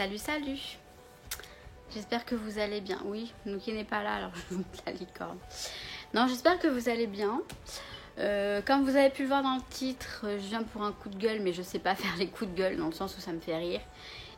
Salut, salut. J'espère que vous allez bien. Oui, Nouki n'est pas là, alors je vous montre la licorne. Non, j'espère que vous allez bien. Comme vous avez pu le voir dans le titre, je viens pour un coup de gueule, mais je sais pas faire les coups de gueule dans le sens où ça me fait rire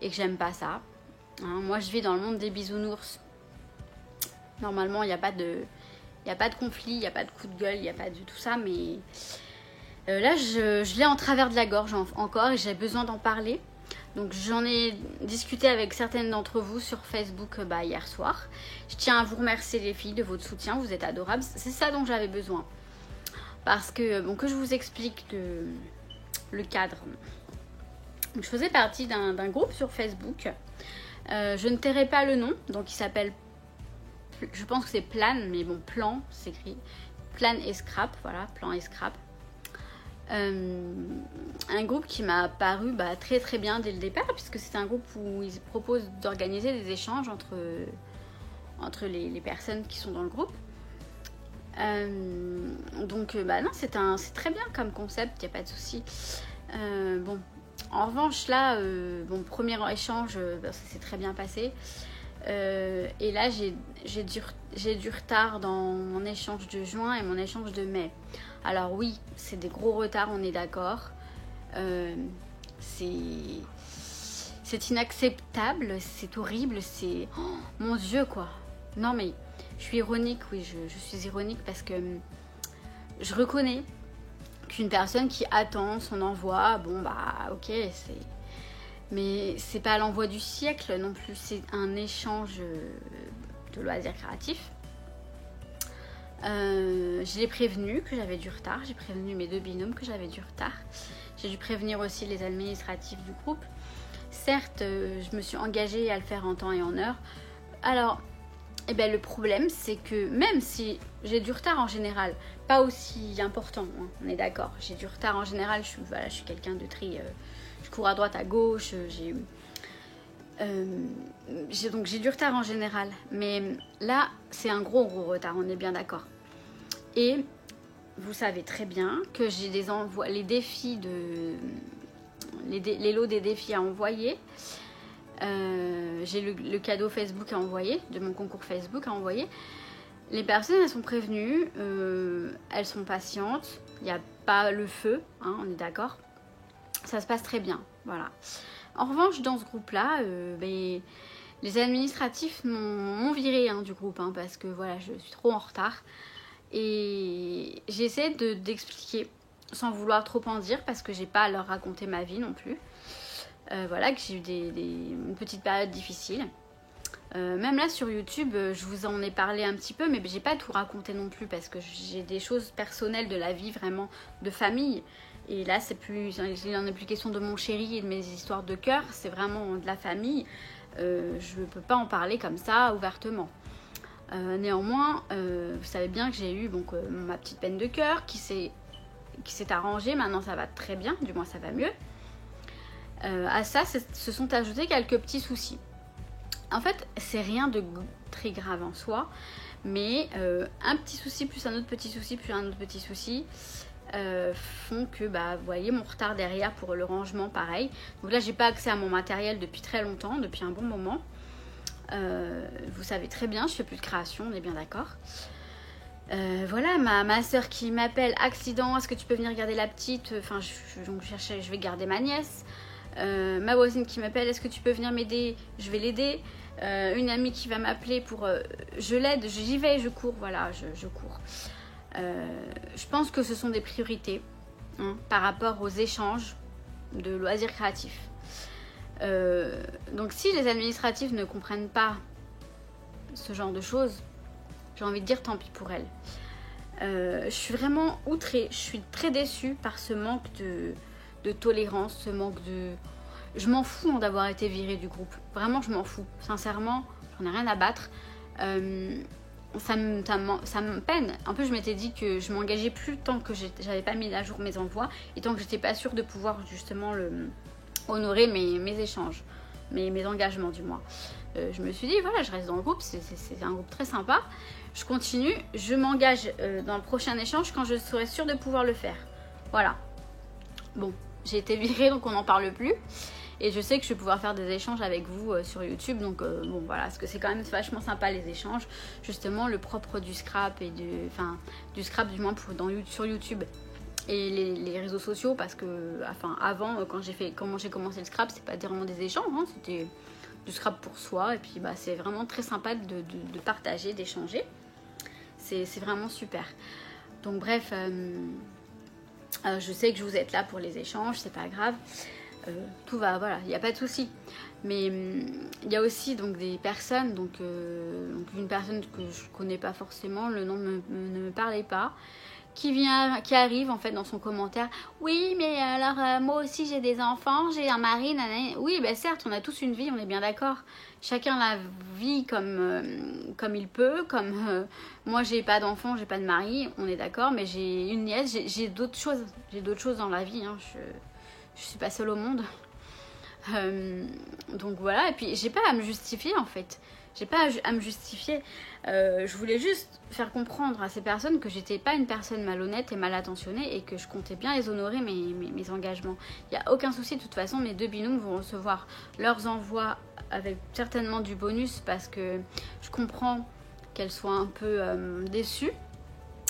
et que j'aime pas ça. Hein, moi, je vis dans le monde des bisounours. Normalement, il n'y a pas de conflit, il n'y a pas de coup de gueule, il n'y a pas de tout ça, mais là, je l'ai en travers de la gorge encore et j'ai besoin d'en parler. Donc j'en ai discuté avec certaines d'entre vous sur Facebook hier soir. Je tiens à vous remercier les filles de votre soutien, vous êtes adorables. C'est ça dont j'avais besoin. Parce que, que je vous explique le cadre. Donc, je faisais partie d'un groupe sur Facebook. Je ne tairai pas le nom, donc il s'appelle, je pense que c'est Plan, mais bon, Plan, c'est écrit Plan et Scrap, voilà, Plan et Scrap. Un groupe qui m'a paru très très bien dès le départ, puisque c'est un groupe où ils proposent d'organiser des échanges entre les personnes qui sont dans le groupe. Non, c'est très bien comme concept, il n'y a pas de souci. En revanche là, premier échange, ça s'est très bien passé. Et là j'ai du retard dans mon échange de juin et mon échange de mai. Alors oui, c'est des gros retards, on est d'accord. C'est inacceptable, c'est horrible, c'est... Oh, mon Dieu quoi. Non mais je suis ironique, oui, je suis ironique parce que je reconnais qu'une personne qui attend son envoi, ok, c'est... Mais c'est pas l'envoi du siècle non plus, c'est un échange de loisirs créatifs. Je l'ai prévenu que j'avais du retard, j'ai prévenu mes deux binômes que j'avais du retard. J'ai dû prévenir aussi les administratifs du groupe. Certes, je me suis engagée à le faire en temps et en heure. Alors, le problème, c'est que même si j'ai du retard en général, pas aussi important, hein, on est d'accord, j'ai du retard en général, je suis quelqu'un de très... je cours à droite, à gauche, j'ai du retard en général. Mais là, c'est un gros retard, on est bien d'accord. Et vous savez très bien que j'ai les lots des défis à envoyer. J'ai le cadeau Facebook à envoyer, de mon concours Facebook à envoyer. Les personnes, elles sont prévenues, elles sont patientes, il n'y a pas le feu, hein, on est d'accord. Ça se passe très bien, voilà. En revanche, dans ce groupe-là, les administratifs m'ont viré du groupe, parce que voilà, je suis trop en retard. Et j'essaie d'expliquer, sans vouloir trop en dire, parce que j'ai pas à leur raconter ma vie non plus. Que j'ai eu une petite période difficile. Même là sur YouTube, je vous en ai parlé un petit peu, mais j'ai pas tout raconté non plus, parce que j'ai des choses personnelles de la vie, vraiment, de famille. Et là, il n'en est plus question de mon chéri et de mes histoires de cœur, c'est vraiment de la famille. Je ne peux pas en parler comme ça, ouvertement. Néanmoins, vous savez bien que j'ai eu ma petite peine de cœur qui s'est arrangée. Maintenant, ça va très bien, du moins ça va mieux. À ça, se sont ajoutés quelques petits soucis. En fait, c'est rien de très grave en soi, mais un petit souci plus un autre petit souci plus un autre petit souci font que, vous voyez, mon retard derrière pour le rangement, pareil. Donc là, j'ai pas accès à mon matériel depuis très longtemps, depuis un bon moment. Vous savez très bien, je fais plus de création, on est bien d'accord. Voilà, ma soeur qui m'appelle, accident, est-ce que tu peux venir garder la petite? Enfin, je vais garder ma nièce. Ma voisine qui m'appelle, est-ce que tu peux venir m'aider? Je vais l'aider. Une amie qui va m'appeler pour... je l'aide, j'y vais, je cours, voilà, je cours. Je pense que ce sont des priorités par rapport aux échanges de loisirs créatifs. Donc si les administratifs ne comprennent pas ce genre de choses, j'ai envie de dire tant pis pour elles. Je suis vraiment outrée, je suis très déçue par ce manque de tolérance, ce manque de... Je m'en fous d'avoir été virée du groupe, vraiment je m'en fous, sincèrement, j'en ai rien à battre. Ça me peine. En plus, je m'étais dit que je m'engageais plus tant que j'avais pas mis à jour mes envois et tant que j'étais pas sûre de pouvoir justement honorer mes échanges, mes engagements du moins. Je me suis dit, voilà, je reste dans le groupe, c'est un groupe très sympa. Je continue, je m'engage dans le prochain échange quand je serai sûre de pouvoir le faire. Voilà. Bon, j'ai été virée, donc on n'en parle plus. Et je sais que je vais pouvoir faire des échanges avec vous sur YouTube. Donc bon voilà, parce que c'est quand même vachement sympa les échanges. Justement le propre du scrap et du scrap du moins sur YouTube et les réseaux sociaux, parce que avant quand j'ai commencé le scrap, c'est pas vraiment des échanges, hein, c'était du scrap pour soi. Et puis c'est vraiment très sympa de partager, d'échanger. C'est vraiment super. Donc bref, je sais que je vous êtes là pour les échanges, c'est pas grave. Tout va, voilà, il n'y a pas de souci. Mais il y a aussi donc des personnes, donc une personne que je connais pas forcément, le nom ne me parlait pas, qui arrive en fait dans son commentaire. Oui, mais alors moi aussi j'ai des enfants, j'ai un mari, nanana. Oui, ben certes, on a tous une vie, on est bien d'accord. Chacun la vit comme il peut, moi j'ai pas d'enfants, j'ai pas de mari, on est d'accord, mais j'ai une nièce, j'ai d'autres choses dans la vie, hein. Je suis pas seule au monde. Donc voilà, et puis j'ai pas à me justifier en fait. J'ai pas à me justifier. Je voulais juste faire comprendre à ces personnes que j'étais pas une personne malhonnête et mal attentionnée et que je comptais bien les honorer mes engagements. Il n'y a aucun souci, de toute façon, mes 2 binômes vont recevoir leurs envois avec certainement du bonus, parce que je comprends qu'elles soient un peu déçues.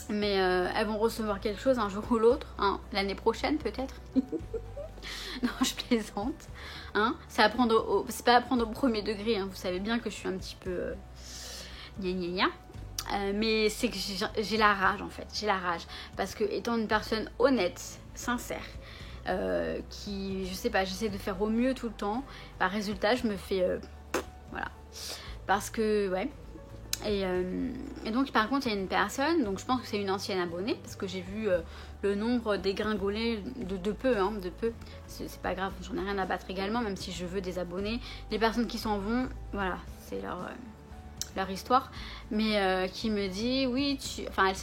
Mais elles vont recevoir quelque chose un jour ou l'autre, hein, l'année prochaine peut-être. Non, je plaisante. Hein, c'est pas à prendre au premier degré. Hein. Vous savez bien que je suis un petit peu gna gna gna. Mais c'est que j'ai la rage en fait. J'ai la rage. Parce que étant une personne honnête, sincère, qui, je sais pas, j'essaie de faire au mieux tout le temps, par résultat, je me fais... voilà. Parce que, ouais. Et donc par contre il y a une personne, donc je pense que c'est une ancienne abonnée, parce que j'ai vu le nombre dégringoler de peu, hein, de peu. C'est pas grave, j'en ai rien à battre également, même si je veux des abonnés. Les personnes qui s'en vont, voilà, c'est leur histoire. Mais qui me dit, oui,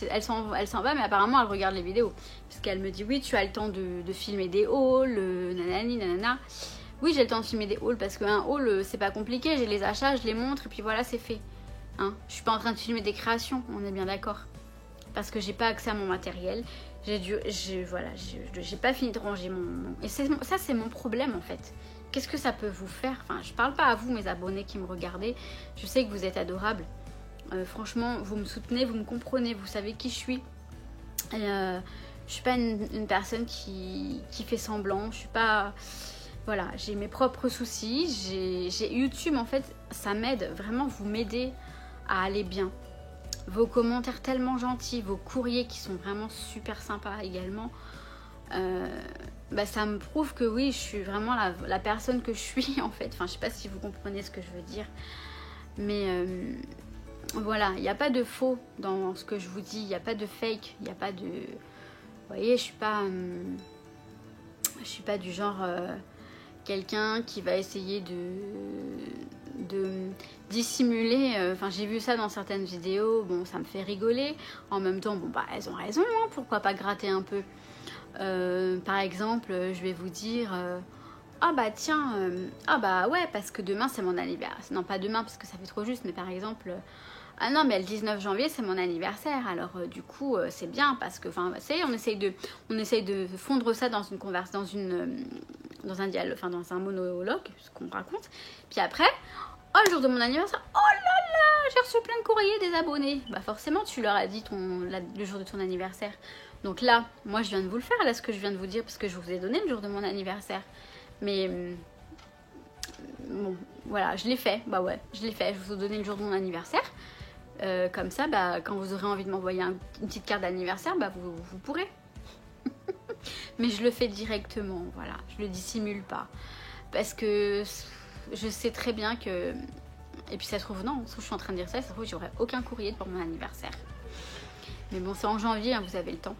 elle s'en va, mais apparemment elle regarde les vidéos. Puisqu'elle me dit, oui, tu as le temps de filmer des hauls, nanani, nanana. Oui, j'ai le temps de filmer des hauls, parce qu'un haul, c'est pas compliqué, j'ai les achats, je les montre, et puis voilà, c'est fait. Hein, je suis pas en train de filmer des créations, on est bien d'accord. Parce que j'ai pas accès à mon matériel. J'ai pas fini de ranger mon... Et ça, c'est mon problème en fait. Qu'est-ce que ça peut vous faire? Enfin, je parle pas à vous, mes abonnés qui me regardez. Je sais que vous êtes adorables. Franchement, vous me soutenez, vous me comprenez, vous savez qui je suis. Et je suis pas une personne qui fait semblant. Je suis pas... Voilà, j'ai mes propres soucis. J'ai YouTube en fait, ça m'aide. Vraiment, vous m'aidez à aller bien. Vos commentaires tellement gentils, vos courriers qui sont vraiment super sympas également, ça me prouve que oui, je suis vraiment la personne que je suis en fait. Enfin, je sais pas si vous comprenez ce que je veux dire, mais voilà, il n'y a pas de faux dans ce que je vous dis, il n'y a pas de fake, il n'y a pas de... Vous voyez, je suis pas du genre quelqu'un qui va essayer de dissimuler. Enfin, j'ai vu ça dans certaines vidéos, bon, ça me fait rigoler. En même temps, bon, elles ont raison, hein, pourquoi pas gratter un peu. Par exemple, je vais vous dire... ah bah tiens, ouais, parce que demain c'est mon anniversaire. Non, pas demain parce que ça fait trop juste, mais par exemple... ah non, mais le 19 janvier c'est mon anniversaire. Alors du coup c'est bien parce que, enfin, on essaye de fondre ça dans une conversation, dans un dialogue, enfin dans un monologue, ce qu'on raconte. Puis après, oh, le jour de mon anniversaire, oh là là, j'ai reçu plein de courriers des abonnés. Bah forcément tu leur as dit le jour de ton anniversaire. Donc là, moi je viens de vous le faire, là, ce que je viens de vous dire, parce que je vous ai donné le jour de mon anniversaire. Mais bon, voilà, je l'ai fait. Bah ouais, je l'ai fait. Je vous ai donné le jour de mon anniversaire. Comme ça, quand vous aurez envie de m'envoyer une petite carte d'anniversaire, vous pourrez. Mais je le fais directement, voilà. Je le dissimule pas. Parce que je sais très bien que... Et puis ça se trouve, non, je suis en train de dire ça se trouve, j'aurai aucun courrier pour mon anniversaire. Mais bon, c'est en janvier, hein, vous avez le temps.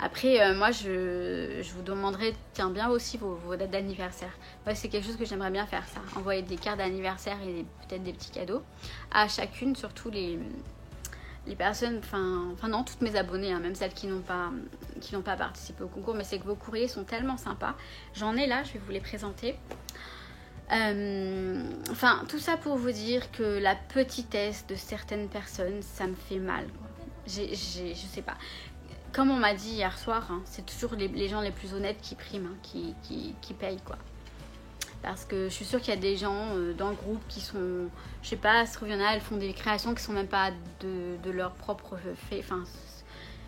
Après, moi, je vous demanderai, tiens, bien aussi vos dates d'anniversaire. Ouais, c'est quelque chose que j'aimerais bien faire, ça. Envoyer des cartes d'anniversaire et peut-être des petits cadeaux à chacune, surtout les personnes, enfin non, toutes mes abonnées, hein, même celles qui n'ont pas participé au concours, mais c'est que vos courriers sont tellement sympas. J'en ai là, je vais vous les présenter. Enfin, tout ça pour vous dire que la petitesse de certaines personnes, ça me fait mal, quoi. Je sais pas. comme on m'a dit hier soir, hein, c'est toujours les gens les plus honnêtes qui priment, hein, qui payent quoi. Parce que je suis sûre qu'il y a des gens dans le groupe qui sont, je sais pas, se trouve il y en a, elles font des créations qui sont même pas de leur propre fait, enfin,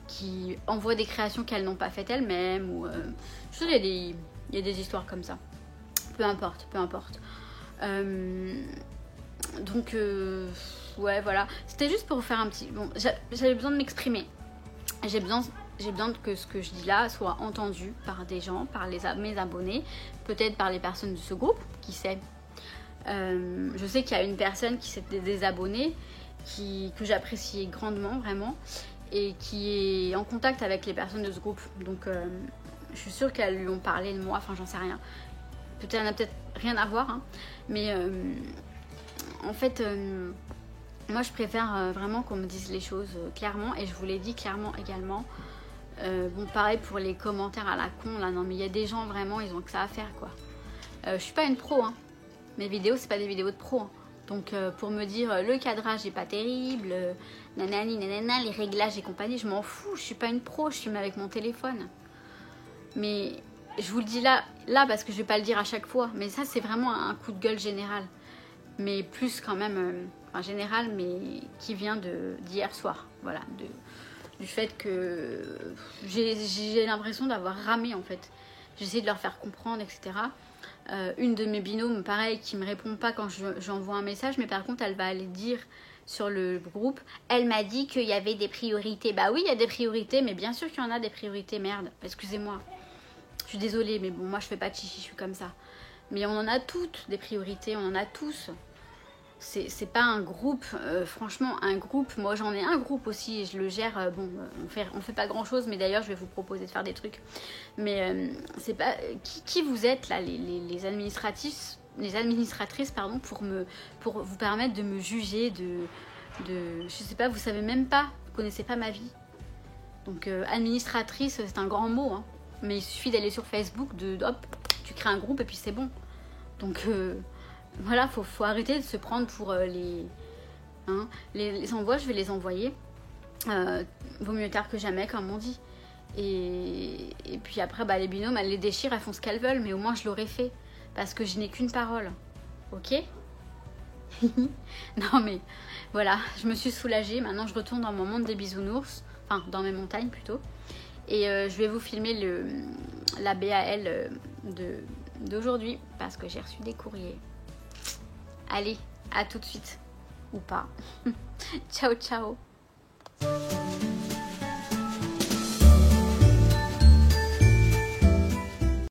qui envoient des créations qu'elles n'ont pas faites elles-mêmes. Ou, je sais il y a des histoires comme ça. Peu importe, peu importe. Donc, ouais, voilà. C'était juste pour faire un petit... Bon, j'avais besoin de m'exprimer. J'ai besoin que ce que je dis là soit entendu par des gens, par mes abonnés, peut-être par les personnes de ce groupe, qui sait. Je sais qu'il y a une personne qui s'est désabonnée, que j'apprécie grandement, vraiment, et qui est en contact avec les personnes de ce groupe. Donc, je suis sûre qu'elles lui ont parlé de moi, enfin, j'en sais rien. Peut-être, elle n'a peut-être rien à voir, hein, mais en fait... moi, je préfère vraiment qu'on me dise les choses clairement, et je vous l'ai dit clairement également. Bon, pareil pour les commentaires à la con, là, non, mais il y a des gens vraiment, ils ont que ça à faire, quoi. Je suis pas une pro, hein. Mes vidéos, c'est pas des vidéos de pro, hein. Donc, pour me dire le cadrage est pas terrible, nanani, nanana, les réglages et compagnie, je m'en fous, je suis pas une pro, je filme avec mon téléphone. Mais je vous le dis là parce que je vais pas le dire à chaque fois, mais ça, c'est vraiment un coup de gueule général. Mais plus quand même... en général, mais qui vient d'hier soir, voilà, du fait que j'ai l'impression d'avoir ramé en fait. J'essaie de leur faire comprendre, etc. Une de mes binômes, pareil, qui me répond pas quand j'envoie un message, mais par contre, elle va aller dire sur le groupe, elle m'a dit qu'il y avait des priorités. Bah oui, il y a des priorités, mais bien sûr qu'il y en a des priorités, merde, excusez-moi. Je suis désolée, mais bon, moi je fais pas de chichi, je suis comme ça. Mais on en a toutes des priorités, on en a tous. C'est pas un groupe, franchement un groupe, moi j'en ai un groupe aussi et je le gère, bon on fait pas grand chose, mais d'ailleurs je vais vous proposer de faire des trucs, mais c'est pas, qui vous êtes là, les administratrices pardon, pour vous permettre de me juger, je sais pas, vous savez même pas, vous connaissez pas ma vie, donc administratrice c'est un grand mot, hein, mais il suffit d'aller sur Facebook, hop, tu crées un groupe et puis c'est bon, donc voilà, faut arrêter de se prendre pour les envois, je vais les envoyer. Vaut mieux tard que jamais, comme on dit. Et puis après, bah, les binômes, elles les déchirent, elles font ce qu'elles veulent, mais au moins je l'aurais fait. Parce que je n'ai qu'une parole. Ok? Non mais, voilà, je me suis soulagée. Maintenant, je retourne dans mon monde des bisounours. Enfin, dans mes montagnes plutôt. Et je vais vous filmer la BAL d'aujourd'hui. Parce que j'ai reçu des courriers. Allez, à tout de suite. Ou pas. Ciao, ciao.